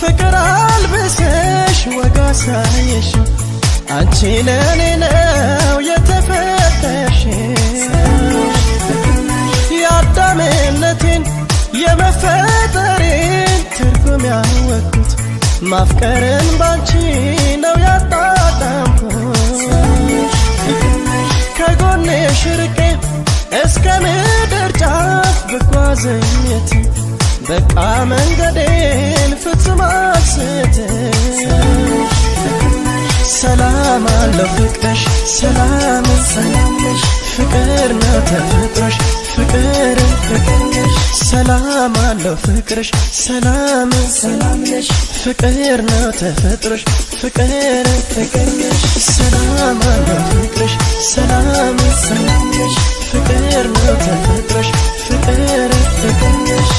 ፍቅር አልብሰሽ ወጋ ሳይሽ አንቺ ለኔ ነው የተፈጠርሽ የአዳምነቴን የመፈጠሬን ትርጉም ያወቅኩት ማፍቀርን ባንቺ ነው ያጣጣምኩት ከጎንሽ ርቄ እስከ ምድር ጫፍ ብጓዝም የትም በቃ መንገዴን ፍጹም አልስትም ሰላም አለው ፍቅርሽ ሰላም ሰላምሽ ፍቅር ነው ተፈጥሮሽ ፍቅር ፍቅርሽ ሰላም አለው ፍቅርሽ ሰላም ሰላምሽ ፍቅር ነው ተፈጥሮሽ ፍቅር ፍቅርሽ ሰላም አለው ፍቅርሽ ሰላም ሰላምሽ ፍቅር ነው ተፈጥሮሽ ፍቅር ፍቅርሽ